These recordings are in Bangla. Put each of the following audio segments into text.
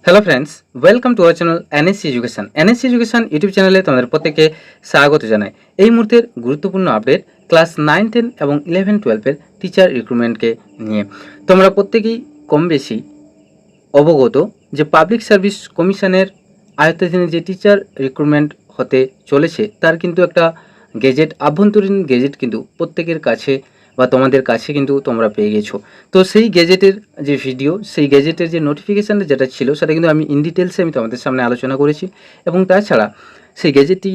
Hello friends, welcome to our channel NSC education. NSC education YouTube চ্যানেলে তোমাদের প্রত্যেককে স্বাগত জানাই। এই মুহূর্তের গুরুত্বপূর্ণ আপডেট ক্লাস 9, 10 এবং 11, 12-এর টিচার রিক্রুটমেন্টকে নিয়ে। তোমরা প্রত্যেকেই কম বেশি অবগত যে পাবলিক সার্ভিস কমিশনের আয়ত্তাধীনে যে টিচার রিক্রুটমেন্ট হতে চলেছে তার কিন্তু একটা গেজেট, আভ্যন্তরীণ গেজেট কিন্তু প্রত্যেকের কাছে বা তোমাদের কাছে কিন্তু তোমরা পেয়ে গেছো। তো সেই গেজেটের যে ভিডিও, সেই গেজেটের যে নোটিফিকেশানটা যেটা ছিল সেটা কিন্তু আমি ইন ডিটেলসে তোমাদের সামনে আলোচনা করেছি। এবং তাছাড়া সেই গেজেটটি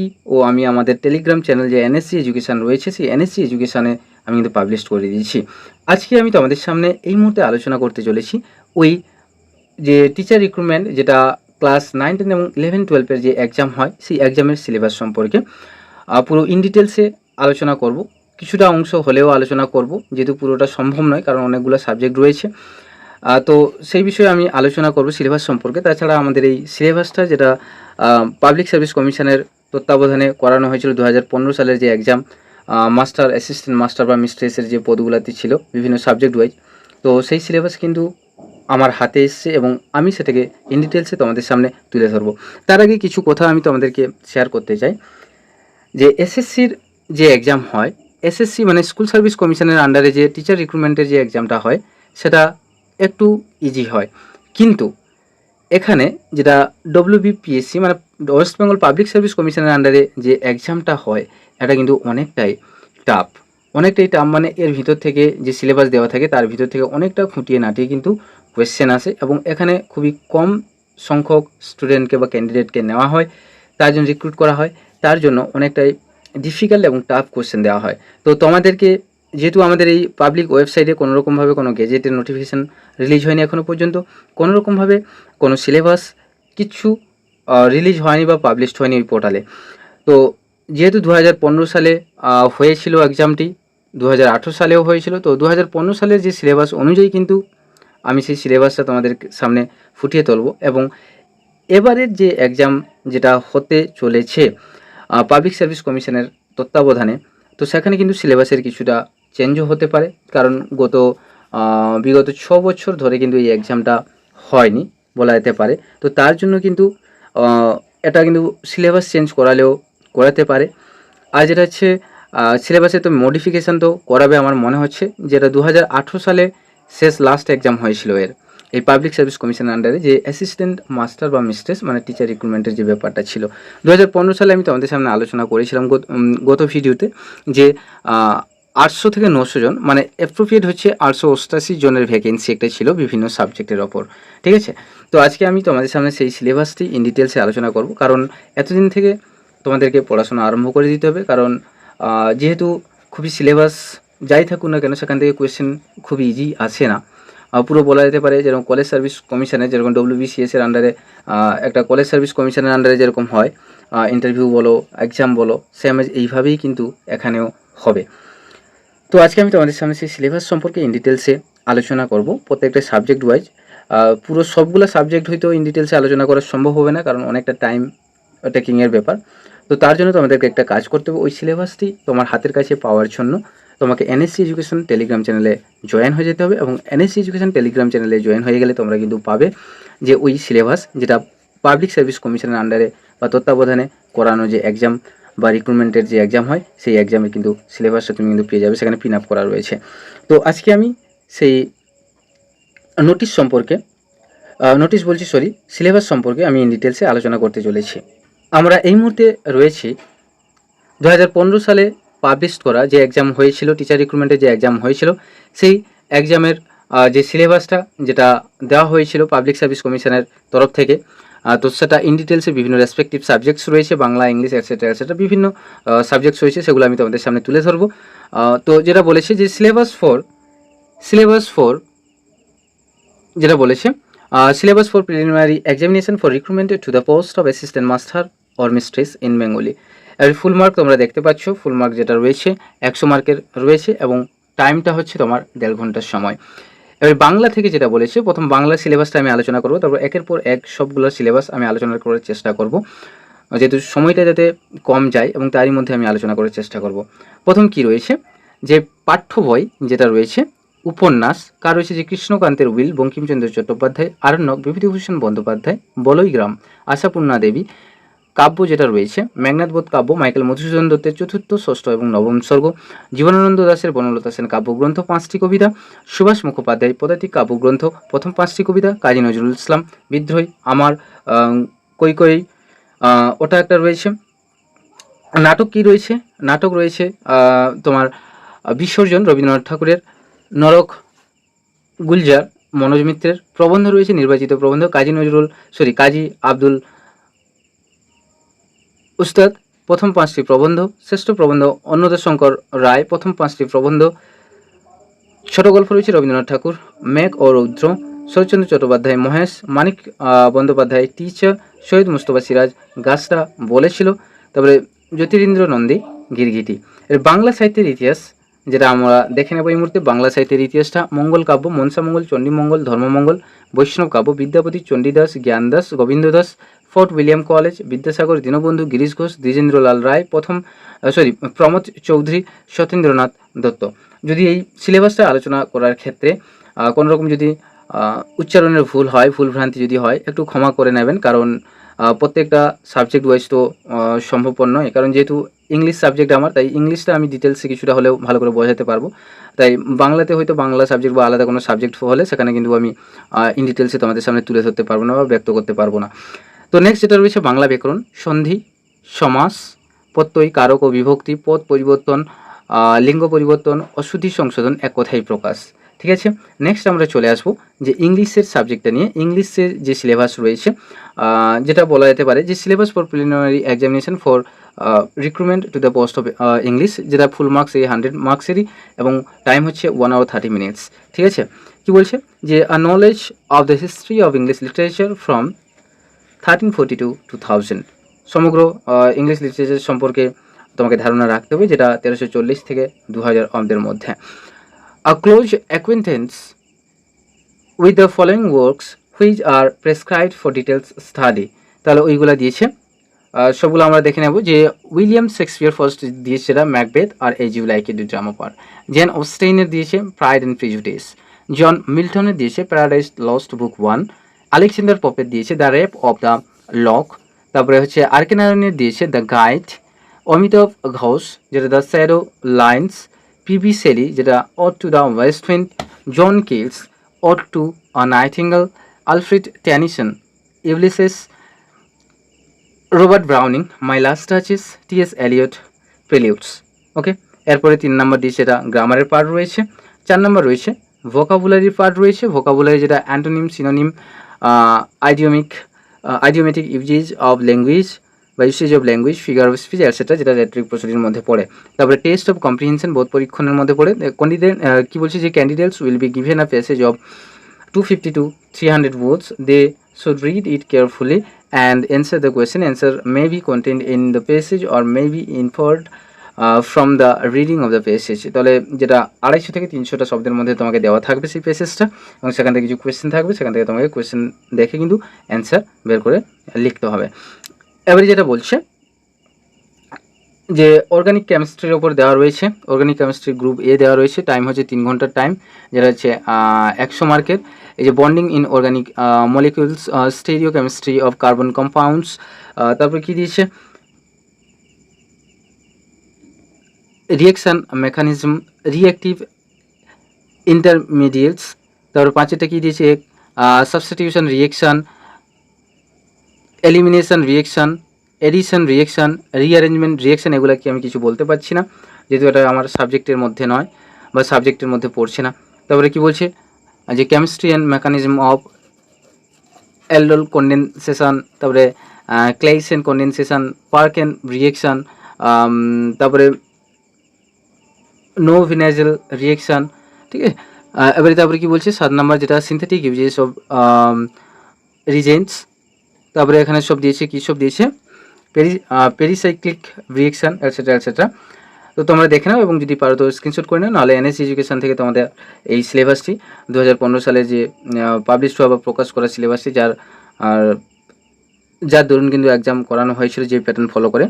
আমি আমাদের টেলিগ্রাম চ্যানেল যে এনএসসি এডুকেশান রয়েছে সেই এনএসসি এডুকেশানে আমি কিন্তু পাবলিশ করে দিয়েছি। আজকে আমি তোমাদের সামনে এই মুহূর্তে আলোচনা করতে চলেছি ওই যে টিচার রিক্রুটমেন্ট যেটা ক্লাস 9, 10 এবং 11, 12-এর যে এক্সাম হয় সেই এক্সামের সিলেবাস সম্পর্কে পুরো ইন ডিটেলসে আলোচনা করব। কিছুটা অংশ হলেও আলোচনা করব, যেহেতু পুরোটা সম্ভব নয় কারণ অনেকগুলো সাবজেক্ট রয়েছে। তো সেই বিষয়ে আমি আলোচনা করব সিলেবাস সম্পর্কে। তাছাড়া আমাদের এই সিলেবাসটা যেটা পাবলিক সার্ভিস কমিশনের তত্ত্বাবধানে করানো হয়েছিল 2015 সালের যে এক্সাম, মাস্টার, অ্যাসিস্ট্যান্ট মাস্টার বা মিস্ট্রেসের যে পদগুলোতে ছিল বিভিন্ন সাবজেক্ট ওয়াইজ, তো সেই সিলেবাস কিন্তু আমার হাতে এসছে এবং আমি সেটাকে ইন ডিটেলসে তোমাদের সামনে তুলে ধরবো। তার আগে কিছু কথা আমি তোমাদেরকে শেয়ার করতে চাই যে এসএসসির যে এক্সাম হয়, এসএসসি মানে স্কুল সার্ভিস কমিশনের আন্ডারে যে টিচার রিক্রুটমেন্টের যে এক্সামটা হয় সেটা একটু ইজি হয়, কিন্তু এখানে যেটা WBPSC মানে ওয়েস্ট বেঙ্গল পাবলিক সার্ভিস কমিশনের আন্ডারে যে এক্সামটা হয় এটা কিন্তু অনেকটাই টাফ। মানে এর ভিতর থেকে যে সিলেবাস দেওয়া থাকে তার ভিতর থেকে অনেকটা খুঁটিয়ে নাটিয়ে কিন্তু কোয়েশ্চেন আসে এবং এখানে খুবই কম সংখ্যক স্টুডেন্টকে বা ক্যান্ডিডেটকে নেওয়া হয়, তার জন্য রিক্রুট করা হয়, তার জন্য অনেকটাই ডিফিকাল্ট এবং টাফ কোয়েশ্চেন দেওয়া হয়। তো তোমাদেরকে যেহেতু আমাদের এই পাবলিক ওয়েবসাইটে কোনোরকমভাবে কোনো গেজেটের নোটিফিকেশান রিলিজ হয়নি এখনও পর্যন্ত, কোনোরকমভাবে কোনো সিলেবাস কিছু রিলিজ হয়নি বা পাবলিশড হয়নি ওই পোর্টালে। তো যেহেতু 2015 সালে হয়েছিল এক্সামটি, 2018 সালেও হয়েছিল, তো 2015 সালের যে সিলেবাস অনুযায়ী কিন্তু আমি সেই সিলেবাসটা তোমাদের সামনে ফুটিয়ে তুলব। এবং এবারের যে এক্সাম যেটা হতে চলেছে পাবলিক সার্ভিস কমিশনের তত্ত্বাবধানে, তো সেখানে কিন্তু সিলেবাসের কিছুটা চেঞ্জও হতে পারে, কারণ বিগত 6 বছর ধরে কিন্তু এই এক্সামটা হয়নি বলা যেতে পারে। তো তার জন্য কিন্তু এটা কিন্তু সিলেবাস চেঞ্জ করাতে পারে। আর যেটা হচ্ছে সিলেবাসে তো মডিফিকেশান তো করাবে আমার মনে হচ্ছে, যেটা 2018 সালে লাস্ট এক্সাম হয়েছিল এই পাবলিক সার্ভিস কমিশনের আন্ডারে যে অ্যাসিস্ট্যান্ট মাস্টার বা মিস্ট্রেস মানে টিচার রিক্রুটমেন্টের যে ব্যাপারটা ছিল 2015 সালে আমি তোমাদের সামনে আলোচনা করেছিলাম গত ভিডিওতে যে 800 থেকে 900 জন মানে অ্যাপ্রোপ্রিয়েট হচ্ছে 888 জনের ভ্যাকেন্সি একটা ছিল বিভিন্ন সাবজেক্টের ওপর, ঠিক আছে। তো আজকে আমি তোমাদের সামনে সেই সিলেবাসটি ইন ডিটেলসে আলোচনা করব, কারণ এতদিন থেকে তোমাদেরকে পড়াশোনা আরম্ভ করে দিতে হবে, কারণ যেহেতু খুবই সিলেবাস যাই থাকুক না কেন সেখান থেকে কোয়েশ্চেন খুবই ইজি আসে না। পুরো বলা যেতে পারে যেরকম কলেজ সার্ভিস কমিশনের যেরকম WBCS-এর আন্ডারে একটা কলেজ সার্ভিস কমিশনের আন্ডারে যেরকম হয় ইন্টারভিউ বলো, এক্সাম বলো, সেম এইভাবেই কিন্তু এখানেও হবে। তো আজকে আমি তোমাদের সামনে সেই সিলেবাস সম্পর্কে ইন ডিটেলসে আলোচনা করব প্রত্যেকটা সাবজেক্ট ওয়াইজ। পুরো সবগুলো সাবজেক্ট হয়তো ইন ডিটেলসে আলোচনা করা সম্ভব হবে না, কারণ অনেকটা টাইম টেকিংয়ের ব্যাপার। তো তার জন্য তোমাদেরকে একটা কাজ করতে হবে, ওই সিলেবাসটি তোমার হাতের কাছে পাওয়ার জন্য তোমাকে এনএসসি এডুকেশন টেলিগ্রাম চ্যানেলে জয়েন হয়ে যেতে হবে। এবং এনএসসি এডুকেশন টেলিগ্রাম চ্যানেলে জয়েন হয়ে গেলে তোমরা কিন্তু পাবে যে ওই সিলেবাস যেটা পাবলিক সার্ভিস কমিশনের আন্ডারে বা তত্ত্বাবধানে করানো যে এক্সাম বা রিক্রুটমেন্টের যে এক্সাম হয় সেই এক্সামে কিন্তু সিলেবাসটা তুমি কিন্তু পেয়ে যাবে, সেখানে পিন আপ করা রয়েছে। তো আজকে আমি সেই সিলেবাস সম্পর্কে আমি ইন ডিটেলসে আলোচনা করতে চলেছি। আমরা এই মুহূর্তে রয়েছি 2015 সালে পাবলিশ করা যে এক্সাম হয়েছিল, টিচার রিক্রুটমেন্টের যে এক্সাম হয়েছিল সেই এক্সামের যে সিলেবাসটা যেটা দেওয়া হয়েছিল পাবলিক সার্ভিস কমিশনের তরফ থেকে, তো সেটা ইন ডিটেলসে বিভিন্ন রেসপেক্টিভ সাবজেক্টস রয়েছে, বাংলা, ইংলিশ, এটসেট্রা বিভিন্ন সাবজেক্টস রয়েছে, সেগুলো আমি তোমাদের সামনে তুলে ধরবো। তো যেটা বলেছে যে সিলেবাস ফর যেটা বলেছে syllabus for preliminary examination for recruitment to the post of assistant master or mistress in Bengali. এর ফুল মার্ক তোমরা দেখতে পাচ্ছ, ফুল মার্ক যেটা রয়েছে 100 মার্কের রয়েছে এবং টাইমটা হচ্ছে তোমার 1.5 ঘন্টার সময়। এবার বাংলা থেকে যেটা বলেছে, প্রথম বাংলা সিলেবাসটা আমি আলোচনা করবো, তারপর একের পর এক সবগুলো সিলেবাস আমি আলোচনা করার চেষ্টা করব, যেহেতু সময়টা যাতে কম যায় এবং তারই মধ্যে আমি আলোচনা করার চেষ্টা করব। প্রথম কি রয়েছে যে পাঠ্য বই যেটা রয়েছে উপন্যাস কার রয়েছে যে কৃষ্ণকান্তের উইল বঙ্কিমচন্দ্র চট্টোপাধ্যায়, আরণ্যক বিভূতিভূষণ বন্দ্যোপাধ্যায়, বলয়গ্রাম আশাপূর্ণা দেবী, কাব্য যেটা রয়েছে মেঘনাদবধ কাব্য মাইকেল মধুসূদন দত্তের চতুর্থ, ষষ্ঠ এবং নবম স্বর্গ, জীবনানন্দ দাশের বনলতা সেন কাব্যগ্রন্থ 5টি কবিতা, সুভাষ মুখোপাধ্যায় পদাতিক কাব্যগ্রন্থ প্রথম 5টি কবিতা, কাজী নজরুল ইসলাম বিদ্রোহী, আমার কৈকয়ী ওটা একটা রয়েছে। নাটক কি রয়েছে? নাটক রয়েছে তোমার বিসর্জন রবীন্দ্রনাথ ঠাকুরের, নরক গুলজার মনোজ মিত্রের, প্রবন্ধ রয়েছে নির্বাচিত প্রবন্ধ কাজী আব্দুল উস্তাদ প্রথম 5টি প্রবন্ধ, শ্রেষ্ঠ প্রবন্ধ অন্নদাশঙ্কর রায় প্রথম 5টি প্রবন্ধ, ছোট গল্প রয়েছে রবীন্দ্রনাথ ঠাকুর, মেঘ ও রৌদ্র, শরৎচন্দ্র চট্টোপাধ্যায় মহেশ, মানিক বন্দ্যোপাধ্যায় টিচার, সৈয়দ মুস্তফা সিরাজ গাছটা বলেছিল, তারপরে জ্যোতিরিন্দ্র নন্দী গিরগিটি। এর বাংলা সাহিত্যের ইতিহাস যেটা আমরা দেখে নেব এই মুহূর্তে, বাংলা সাহিত্যের ইতিহাসটা মঙ্গল কাব্য মনসামঙ্গল, চণ্ডীমঙ্গল, ধর্মমঙ্গল, বৈষ্ণব কাব্য Vidyapati, Chandidas, Jnanadas, Gobinda Das, Fort William College, Vidyasagar, Dinabandhu, Girish Ghosh, Dwijendralal Roy Pramod Chowdhury, Satyendranath Dutta. যদি এই সিলেবাসটা আলোচনা করার ক্ষেত্রে কোনো রকম যদি উচ্চারণের ভুল হয়, ভুল ভ্রান্তি যদি হয় একটু ক্ষমা করে নেবেন, কারণ প্রত্যেকটা সাবজেক্ট ওয়াইজ তো সম্ভবপর নয়, কারণ যেহেতু ইংলিশ সাবজেক্ট আমার, তাই ইংলিশটা আমি ডিটেলসে কিছুটা হলেও ভালো করে বোঝাতে পারবো। তাই বাংলাতে হয়তো বাংলা সাবজেক্ট বা আলাদা কোনো সাবজেক্ট হলে সেখানে কিন্তু আমি ইন ডিটেলসে তোমাদের সামনে তুলে ধরতে পারবো না বা ব্যক্ত করতে পারবো না। তো নেক্সট যেটা রয়েছে বাংলা ব্যাকরণ, সন্ধি, সমাস, প্রত্যয়, কারক ও বিভক্তি, পদ পরিবর্তন, লিঙ্গ পরিবর্তন, অশুদ্ধি সংশোধন, এক কথায় প্রকাশ। ঠিক আছে, নেক্সট আমরা চলে আসবো যে ইংলিশের সাবজেক্টটা নিয়ে। ইংলিশের যে সিলেবাস রয়েছে যেটা বলা যেতে পারে যে syllabus for preliminary examination for recruitment to the post of English, যেটা ফুল মার্কস এই 100 মার্কসেরই এবং টাইম হচ্ছে 1 hour 30 minutes। ঠিক আছে, কি বলছে যে a knowledge of the history of English literature from 1342 to 1000, সমগ্র ইংলিশ লিটারেচার সম্পর্কে তোমাকে ধারণা রাখতে হবে, যেটা 1340 থেকে 2000 অব্দের মধ্যে। A close acquaintance with the following works which are prescribed for details study, তাহলে ওইগুলা দিয়েছে, সবগুলো আমরা দেখে নেব। যে উইলিয়াম শেক্সপিয়ার ফার্স্ট দিয়েছে সেটা ম্যাকবেথ আর as you like it drama part, Jane অস্টেইনের দিয়েছে প্রাইড অ্যান্ড প্রিজুডিস, জন মিল্টনের দিয়েছে প্যারাডাইস লস্ট বুক 1, আলেকজান্ডার পপের দিয়েছে the rape of the lock, তারপরে হচ্ছে আরকে নারায়ণের দিয়েছে দ্য গাইড, অমিতাভ ঘোষ যেটা the shadow lines, PB Shelley যেটা ode to the west wind, John Keats ode to a nightingale, Alfred Tennyson Ulysses, Robert Browning my last duchess, TS. Eliot preludes. Okay, এরপরে 3 নম্বর দিয়েছে এটা গ্রামারের পার্ট রয়েছে, 4 নম্বর রয়েছে ভোকাবুলারির পার্ট রয়েছে, ভোকাবুলারি যেটা antonym, synonym, idiomatic usage of language বা usage of language, figure of speech etcetera, যেটা রেটরিক প্রসিডির মধ্যে পড়ে। তারপরে টেস্ট অফ কম্প্রিহেনশন বোধ পরীক্ষণের মধ্যে পড়ে। কি বলছে যে candidates will be given a passage of 250 to 300 words, they should read it carefully and answer the question. Answer may be contained in the passage or may be inferred from the reading of the passage. তাহলে যেটা 250 থেকে 300টা শব্দের মধ্যে তোমাকে দেওয়া থাকবে সেই প্যাসেজটা, এবং সেখান থেকে কিছু কোয়েশ্চেন থাকবে, সেখান থেকে তোমাকে কোয়েশ্চেন দেখে কিন্তু অ্যান্সার বের করে লিখতে হবে। এবারে যেটা বলছে যে অর্গানিক কেমিস্ট্রির ওপর দেওয়া রয়েছে, অর্গানিক কেমিস্ট্রি গ্রুপ এ দেওয়া রয়েছে, টাইম হচ্ছে 3 ঘন্টার টাইম, যেটা হচ্ছে 100 মার্কের। এই যে bonding in organic molecules, stereo chemistry of carbon compounds, তারপর কি দিয়েছে রিয়াকশান মেকানিজম, রিঅ্যাক্টিভ ইন্টারমিডিয়েটস, তারপর 5টা কি দিয়েছে substitution reaction, elimination reaction, addition reaction, rearrangement reaction. এগুলো কি আমি কিছু বলতে পারছি না, যেহেতু এটা আমার সাবজেক্টের মধ্যে নয় বা সাবজেক্টের মধ্যে পড়ছে না। তারপরে কি বলছে যে chemistry and mechanism of aldol condensation, তারপরে ক্লেইসেন কন্ডেনসেশন, পার্কেন রিয়াকশান, তারপরে নো ভিনাজেল রিয়াকশান। ঠিক আছে, এবারে তারপরে কি বলছে 7 নম্বর যেটা সিনথেটিক ইউজেস অফ রিজেন্টস, তারপরে এখানে সব দিয়েছে, কী সব দিয়েছে পেরিসাইক্লিক রিয়াকশান এটসেট্রা এটসেট্রা। তো তোমরা দেখে নাও এবং যদি পারো তো স্ক্রিনশট করে নাও, নাহলে এনএসসি এডুকেশন থেকে তোমাদের এই সিলেবাসটি 2015 সালে যে পাবলিশ হওয়া বা প্রকাশ করা সিলেবাসটি, যার দরুন কিন্তু এক্সাম করানো হয়েছিল যে প্যাটার্ন ফলো করে,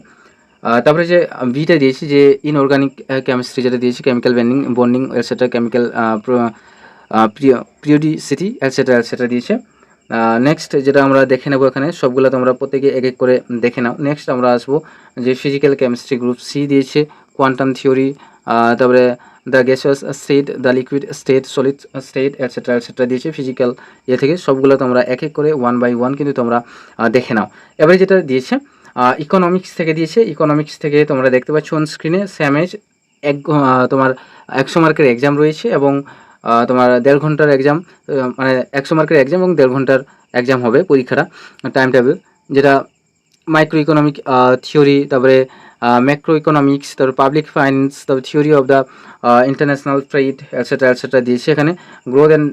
তারপরে যে বিটা দিয়েছি যে ইনঅর্গানিক কেমিস্ট্রি যেটা দিয়েছি, chemical bonding etcetera, chemical periodicity etcetera দিয়েছে। নেক্সট যেটা আমরা দেখে নেব, এখানে সবগুলো তোমরা প্রত্যেকে এক এক করে দেখে নাও। নেক্সট আমরা আসবো যে ফিজিক্যাল কেমিস্ট্রি গ্রুপ সি দিয়েছে, কোয়ান্টাম থিওরি, তারপরে the gaseous state, the liquid state, solid state etcetera দিয়েছে ফিজিক্যাল থেকে। সবগুলো তোমরা এক এক করে 1 বাই 1 কিন্তু তোমরা দেখে নাও। এবারে যেটা দিয়েছে ইকোনমিক্স থেকে দিয়েছে, ইকোনমিক্স থেকে তোমরা দেখতে পাচ্ছ অন স্ক্রিনে স্যামেজ তোমার 100 মার্কের এক্সাম রয়েছে এবং তোমার 1.5 ঘন্টার এক্সাম, মানে 100 মার্কের এক্সাম এবং 1.5 ঘন্টার এক্সাম হবে পরীক্ষাটা, টাইম টেবিল যেটা মাইক্রো ইকোনমিক থিওরি, তারপরে ম্যাক্রো ইকোনমিক্স, তারপরে পাবলিক ফাইন্যান্স, তারপরে theory of the international trade etcetera দিয়েছে। এখানে গ্রোথ অ্যান্ড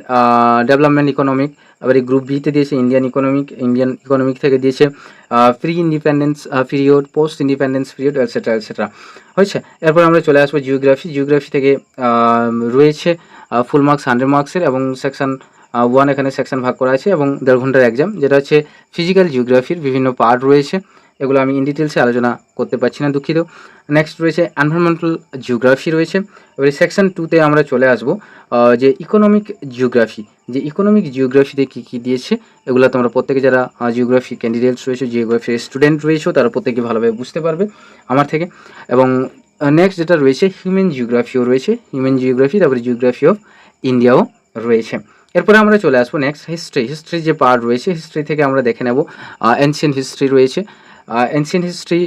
ডেভেলপমেন্ট ইকোনমিক, আবার এই গ্রুপ বিতে দিয়েছে ইন্ডিয়ান ইকোনমিক থেকে দিয়েছে pre independence period, post independence period etcetera হয়েছে। এরপর আমরা চলে আসবো জিওগ্রাফি থেকে রয়েছে ফুল মার্কস 100 মার্কসের এবং সেকশন 1 এখানে সেকশন ভাগ করা আছে এবং 1.5 ঘন্টার এক্সাম, যেটা হচ্ছে ফিজিক্যাল জিওগ্রাফির বিভিন্ন পার্ট রয়েছে, এগুলো আমি ইন ডিটেলসে আলোচনা করতে পারছি না, দুঃখিত। নেক্সট রয়েছে এনভায়রনমেন্টাল জিওগ্রাফি রয়েছে। এবারে সেকশন 2তে আমরা চলে আসবো যে ইকোনমিক জিওগ্রাফিতে কী কী দিয়েছে, এগুলো তোমরা প্রত্যেকে যারা জিওগ্রাফি ক্যান্ডিডেটস রয়েছে, জিওগ্রাফির স্টুডেন্ট রয়েছে, তারা প্রত্যেকে ভালোভাবে বুঝতে পারবে আমার থেকে। এবং নেক্সট যেটা রয়েছে হিউম্যান জিওগ্রাফিও রয়েছে, তারপরে জিওগ্রাফি অফ ইন্ডিয়াও রয়েছে। এরপরে আমরা চলে আসবো নেক্সট হিস্ট্রি যে পার্ট রয়েছে, হিস্ট্রি থেকে আমরা দেখে নেব এনশিয়েন্ট হিস্ট্রি রয়েছে, এনশিয়েন্ট হিস্ট্রি,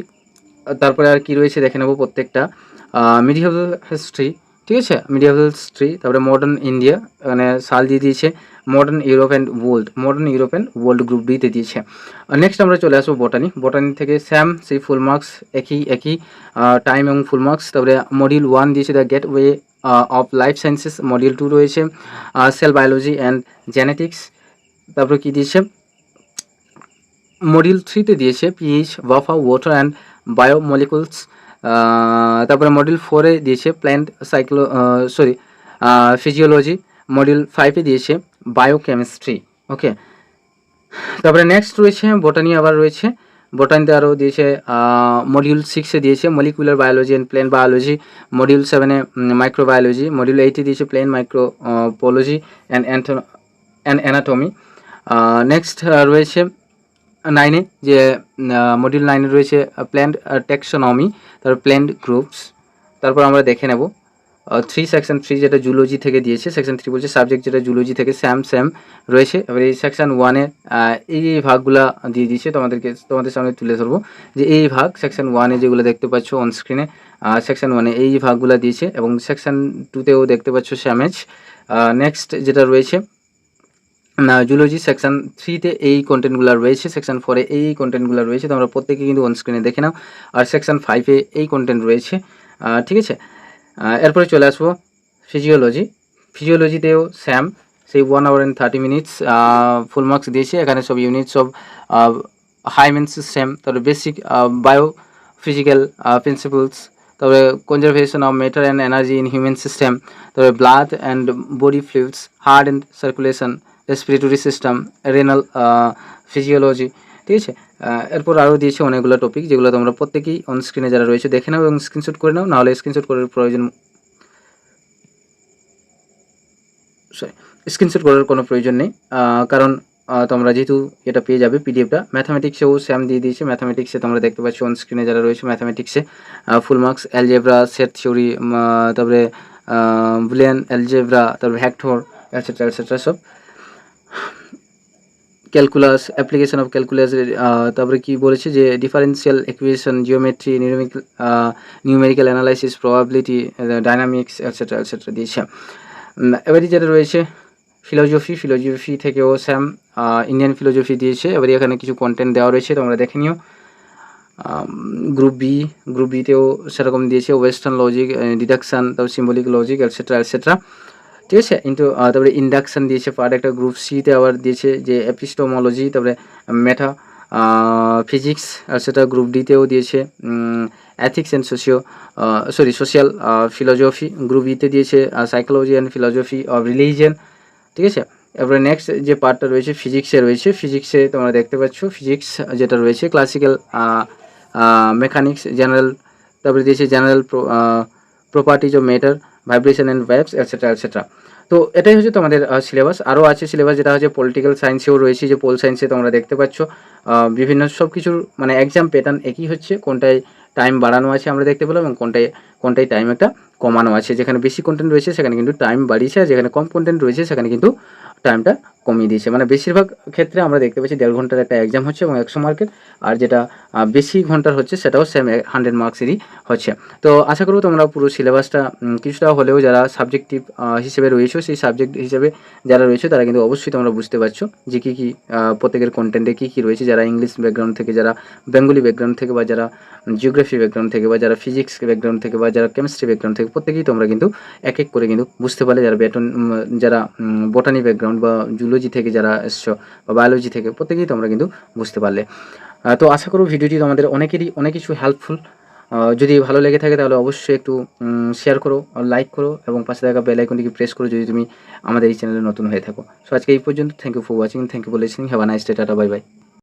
তারপরে আর কি রয়েছে দেখে নেব প্রত্যেকটা, মিডিয়েভাল হিস্ট্রি, ঠিক আছে, মিডিয়েভাল হিস্ট্রি, তারপরে মডার্ন ইন্ডিয়া, মানে সাল দিয়ে দিয়েছে, modern Europe and world group ডিতে দিয়েছে। নেক্সট আমরা চলে আসবো বটানি থেকে সেই ফুল মার্কস একই টাইম এবং ফুল মার্কস। তারপরে মডিউল 1 দিয়েছে the gateway of life sciences, module 2 রয়েছে সেল বায়োলজি অ্যান্ড জেনেটিক্স, তারপরে কি দিয়েছে মডিউল 3তে দিয়েছে পিএইচ, ওয়াফা, ওয়াটার অ্যান্ড বায়োমলিকুলস, তারপরে মডিউল 4-এ দিয়েছে প্ল্যান্ট ফিজিওলজি, মডিউল 5-এ দিয়েছে বায়োকেমিস্ট্রি। ওকে, তারপরে নেক্সট রয়েছে বটানি, আবার রয়েছে বটানিতে আরও দিয়েছে মডিউল 6-এ দিয়েছে molecular biology and plant biology, module 7-এ মাইক্রোবায়োলজি, মডিউল 8-এ দিয়েছে plant morphology and anatomy. Next রয়েছে 9-এ যে মডিউল 9-এ রয়েছে প্ল্যান্ট টেক্সোনমি, তারপর প্ল্যান্ট গ্রুপস। তারপর আমরা দেখে নেব সেকশন 3 যেটা জুলজি থেকে দিয়েছে, সেকশন 3 বলছে সাবজেক্ট যেটা জুলজি থেকে সেম রয়েছে। এবার এই সেকশন 1-এ এই ভাগগুলা দিয়ে দিয়েছে, তোমাদের সামনে তুলে ধরবো যে এই ভাগ সেকশন 1-এ যেগুলো দেখতে পাচ্ছ অন স্ক্রিনে, সেকশন 1-এ এই ভাগগুলা দিয়েছে এবং সেকশন 2-তেও দেখতে পাচ্ছ স্যামেজ। নেক্সট যেটা রয়েছে জুলজি সেকশন 3-তে এই কন্টেন্টগুলো রয়েছে, সেকশন 4-এ এই কন্টেন্টগুলো রয়েছে, তোমরা প্রত্যেকে কিন্তু অন স্ক্রিনে দেখে নাও। আর সেকশন 5-এ এই কন্টেন্ট রয়েছে, ঠিক আছে। এরপরে চলে আসবো ফিজিওলজিতেও সেই 1 hour and 30 minutes full marks দিয়েছে। এখানে সব ইউনিটস অফ হাইমেন সিস্টেম, তারপরে বেসিক বায়োফিজিক্যাল প্রিন্সিপলস, তারপরে conservation of matter and energy in human system, তারপরে blood and body fluids, heart and circulation, respiratory system, renal physiology, ঠিক আছে। এরপর আরও দিয়েছে অনেকগুলো টপিক, যেগুলো তোমরা প্রত্যেকেই অন স্ক্রিনে যারা রয়েছে দেখে নাও এবং স্ক্রিনশট করে নাও, নাহলে স্ক্রিনশট করার কোনো প্রয়োজন নেই, কারণ তোমরা যেহেতু এটা পেয়ে যাবে পিডিএফটা। ম্যাথামেটিক্সেও স্যাম দিয়ে দিয়েছে, ম্যাথামেটিক্সে তোমরা দেখতে পাচ্ছ অন স্ক্রিনে যারা রয়েছে, ম্যাথামেটিক্সে full marks algebra, set theory, তারপরে বুলিয়ান অ্যালজেব্রা, তারপরে ভেক্টর এটসেট্রা সব, ক্যালকুলাস, অ্যাপ্লিকেশন অফ ক্যালকুলাস, তারপরে কি বলেছে যে differential equation, geometry, numerical analysis, probability, dynamics etcetera দিয়েছে। এবারে যেটা রয়েছে ফিলোজফি থেকেও স্যাম ইন্ডিয়ান ফিলোজফি দিয়েছে। এবারে এখানে কিছু কন্টেন্ট দেওয়া রয়েছে, তোমরা দেখে নিও। গ্রুপ বিতেও সেরকম দিয়েছে, ওয়েস্টার্ন লজিক, ডিডাকশান, তারপর সিম্বলিক লজিক এটসেট্রা, ঠিক আছে। কিন্তু তারপরে ইন্ডাকশান দিয়েছে পার্ট একটা। গ্রুপ সিতে আবার দিয়েছে যে এপিস্টোমোলজি, তারপরে মেটা ফিজিক্স এটসেট্রা। গ্রুপ ডিতেও দিয়েছে ethics and social philosophy. Group ইতে দিয়েছে psychology and philosophy of religion, ঠিক আছে। এরপরে নেক্সট যে পার্টটা রয়েছে ফিজিক্সে তোমরা দেখতে পাচ্ছ ফিজিক্স যেটা রয়েছে ক্লাসিক্যাল মেকানিক্স জেনারেল, তারপরে দিয়েছে general properties of matter, vibration and vibes, etcetera etcetera. তো এটাই হচ্ছে তোমাদের সিলেবাস। আরও আছে সিলেবাস, যেটা হচ্ছে পলিটিক্যাল সায়েন্সেও রয়েছে, যে পোল সায়েন্সে তোমরা দেখতে পাচ্ছ বিভিন্ন সব কিছুর মানে এক্সাম প্যাটার্ন একই হচ্ছে, কোনটায় টাইম বাড়ানো আছে আমরা দেখতে পেলাম, এবং কোনটায় টাইম একটা কমানো আছে। যেখানে বেশি কন্টেন্ট রয়েছে সেখানে কিন্তু টাইম বাড়িয়েছে, আর যেখানে কম কন্টেন্ট রয়েছে সেখানে কিন্তু টাইমটা কমিয়ে দিয়েছে। মানে বেশিরভাগ ক্ষেত্রে আমরা দেখতে পাচ্ছি 1.5 ঘন্টার একটা এক্সাম হচ্ছে এবং 100 মার্কের, আর যেটা বেশি ঘন্টার হচ্ছে সেটাও সেম 100 মার্কসেরই হচ্ছে। তো আশা করব তোমরা পুরো সিলেবাসটা কিছুটা হলেও যারা সাবজেক্টিভ হিসেবে রয়েছে, সেই সাবজেক্ট হিসেবে যারা রয়েছে তারা কিন্তু অবশ্যই তোমরা বুঝতে পারছো যে কী কী প্রত্যেকের কন্টেন্টে কী কী রয়েছে। যারা ইংলিশ ব্যাকগ্রাউন্ড থেকে, যারা বেঙ্গলি ব্যাকগ্রাউন্ড থেকে, বা যারা জিওগ্রাফি ব্যাকগ্রাউন্ড থেকে, বা যারা ফিজিক্স ব্যাকগ্রাউন্ড থেকে, বা যারা কেমিস্ট্রি ব্যাকগ্রাউন্ড থেকে, প্রত্যেকেই তোমরা কিন্তু এক এক করে কিন্তু বুঝতে পারলে। যারা বোটানি ব্যাকগ্রাউন্ড বা জুলজি থেকে যারা এসছো, বা বায়োলজি থেকে, প্রত্যেকেই তোমরা কিন্তু বুঝতে পারলে। তো আশা করব ভিডিওটি তোমাদের অনেকেরই অনেক কিছু হেল্পফুল। যদি ভালো লেগে থাকে তাহলে অবশ্যই একটু শেয়ার করো, লাইক করো, এবং পাশে থাকা বেল আইকনটিকে প্রেস করো যদি তুমি আমাদের এই চ্যানেলে নতুন হয়ে থাকো। সো আজকে এই পর্যন্ত। Thank you for watching, thank you for listening, have a nice day, tata, bye by.